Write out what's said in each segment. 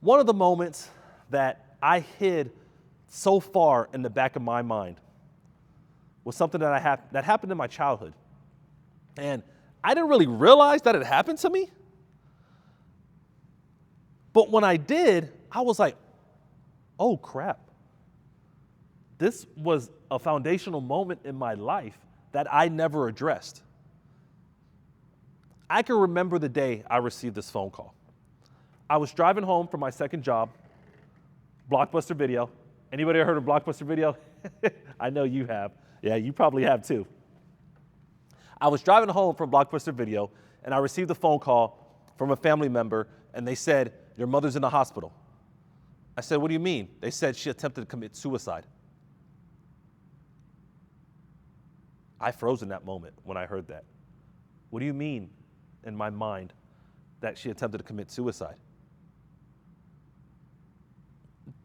One of the moments that I hid so far in the back of my mind was something that happened in my childhood. And I didn't really realize that it happened to me. But when I did, I was like, oh crap. This was a foundational moment in my life that I never addressed. I can remember the day I received this phone call. I was driving home from my second job, Blockbuster Video. Anybody ever heard of Blockbuster Video? I know you have. Yeah, you probably have too. I was driving home from Blockbuster Video, and I received a phone call from a family member, and they said, your mother's in the hospital. I said, what do you mean? They said she attempted to commit suicide. I froze in that moment when I heard that. What do you mean in my mind that she attempted to commit suicide?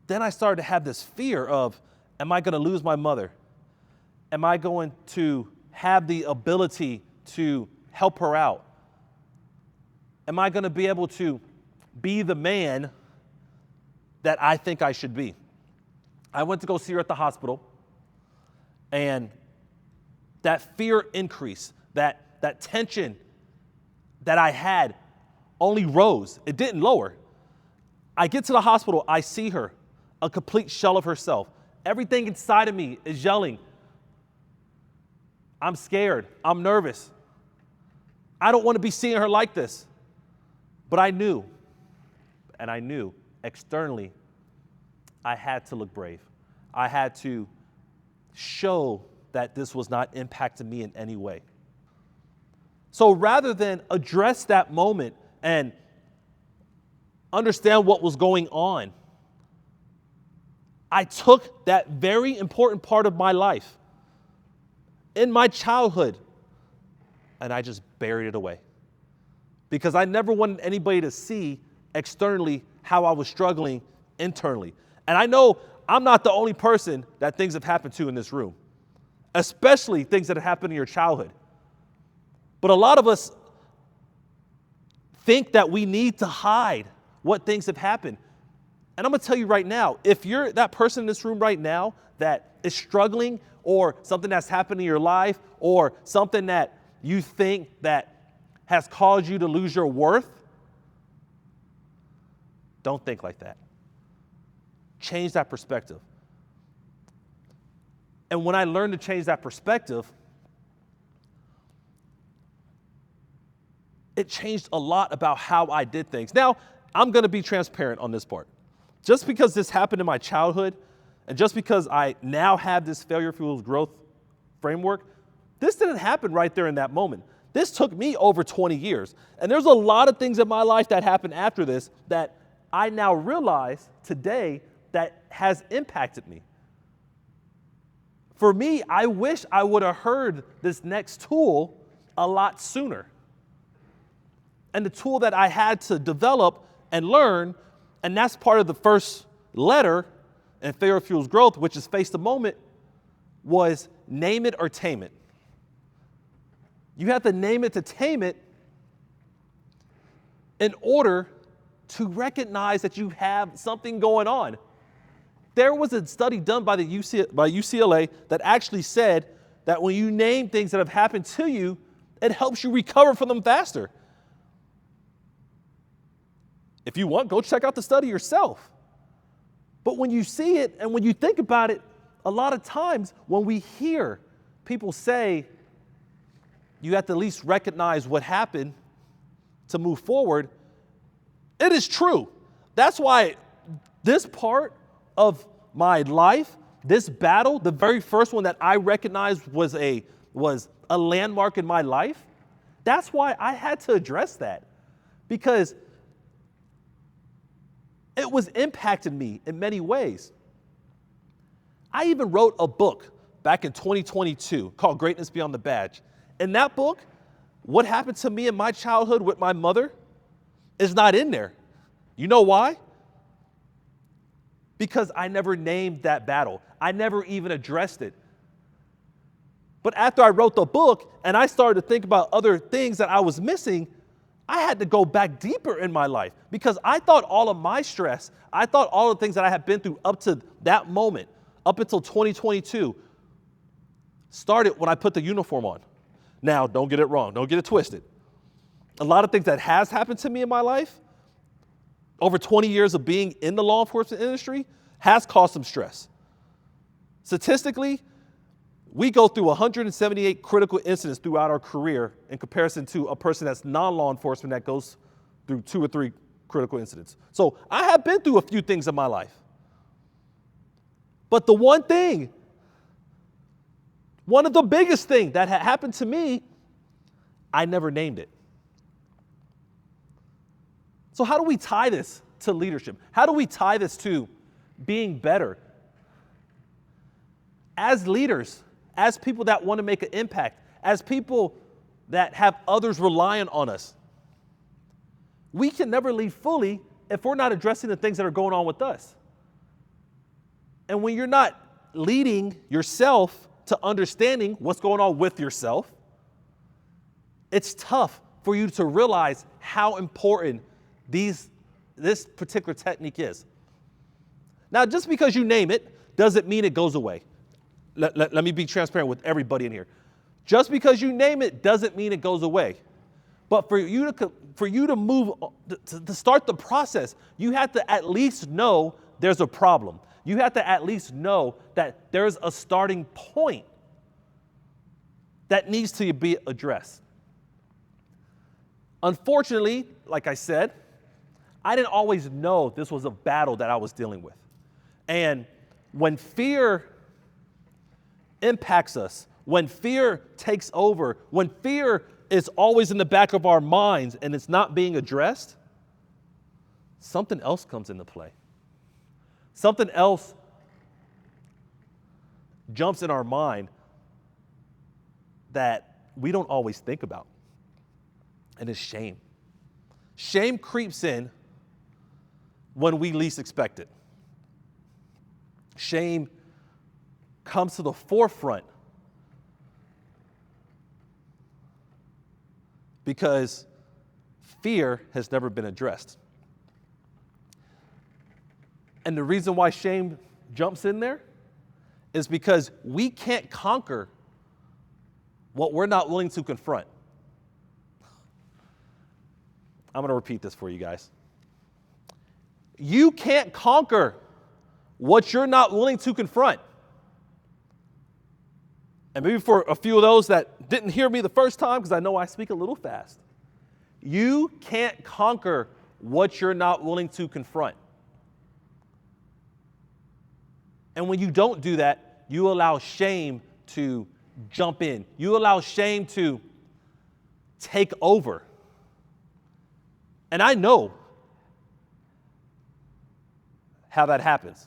Then I started to have this fear of, am I going to lose my mother? Am I going to have the ability to help her out? Am I going to be able to be the man that I think I should be? I went to go see her at the hospital, and that fear increased, that tension that I had only rose. It didn't lower. I get to the hospital, I see her, a complete shell of herself. Everything inside of me is yelling, I'm scared, I'm nervous. I don't want to be seeing her like this. But I knew, and I knew externally, I had to look brave. I had to show that this was not impacting me in any way. So rather than address that moment and understand what was going on, I took that very important part of my life in my childhood and I just buried it away. Because I never wanted anybody to see externally how I was struggling internally. And I know I'm not the only person that things have happened to in this room, especially things that have happened in your childhood. But a lot of us think that we need to hide what things have happened. And I'm going to tell you right now, if you're that person in this room right now that is struggling, or something that's happened in your life, or something that you think that has caused you to lose your worth, don't think like that. Change that perspective. And when I learned to change that perspective, it changed a lot about how I did things. Now, I'm going to be transparent on this part. Just because this happened in my childhood, and just because I now have this Failure F.U.E.L.S growth framework, this didn't happen right there in that moment. This took me over 20 years. And there's a lot of things in my life that happened after this that I now realize today that has impacted me. For me, I wish I would have heard this next tool a lot sooner. And the tool that I had to develop and learn, and that's part of the first letter in Failure F.U.E.L.S growth, which is face the moment, was name it or tame it. You have to name it to tame it in order to recognize that you have something going on. There was a study done by UCLA that actually said that when you name things that have happened to you, it helps you recover from them faster. If you want, go check out the study yourself. But when you see it and when you think about it, a lot of times when we hear people say, you have to at least recognize what happened to move forward, it is true. That's why this part of my life, this battle, the very first one that I recognized was a landmark in my life, that's why I had to address that. Because it was impacting me in many ways. I even wrote a book back in 2022 called Greatness Beyond the Badge. In that book, what happened to me in my childhood with my mother is not in there. You know why? Because I never named that battle. I never even addressed it. But after I wrote the book and I started to think about other things that I was missing, I had to go back deeper in my life because I thought all of my stress, I thought all the things that I had been through up to that moment, up until 2022, started when I put the uniform on. Now, don't get it wrong. Don't get it twisted. A lot of things that has happened to me in my life, over 20 years of being in the law enforcement industry, has caused some stress. Statistically, we go through 178 critical incidents throughout our career in comparison to a person that's non-law enforcement that goes through 2 or 3 critical incidents. So I have been through a few things in my life. But the one thing, one of the biggest things that had happened to me, I never named it. So how do we tie this to leadership? How do we tie this to being better? As leaders, as people that want to make an impact, as people that have others relying on us, we can never lead fully if we're not addressing the things that are going on with us. And when you're not leading yourself to understanding what's going on with yourself, it's tough for you to realize how important this particular technique is. Now, just because you name it doesn't mean it goes away. Let me be transparent with everybody in here. Just because you name it doesn't mean it goes away. But for you to move, to start the process, you have to at least know there's a problem. You have to at least know that there's a starting point that needs to be addressed. Unfortunately, like I said, I didn't always know this was a battle that I was dealing with. And when fear impacts us, when fear takes over, when fear is always in the back of our minds and it's not being addressed, something else comes into play. Something else jumps in our mind that we don't always think about, and it's shame. Shame creeps in when we least expect it. Shame comes to the forefront because fear has never been addressed. And the reason why shame jumps in there is because we can't conquer what we're not willing to confront. I'm going to repeat this for you guys. You can't conquer what you're not willing to confront. And maybe for a few of those that didn't hear me the first time, because I know I speak a little fast, you can't conquer what you're not willing to confront. And when you don't do that, you allow shame to jump in. You allow shame to take over. And I know how that happens.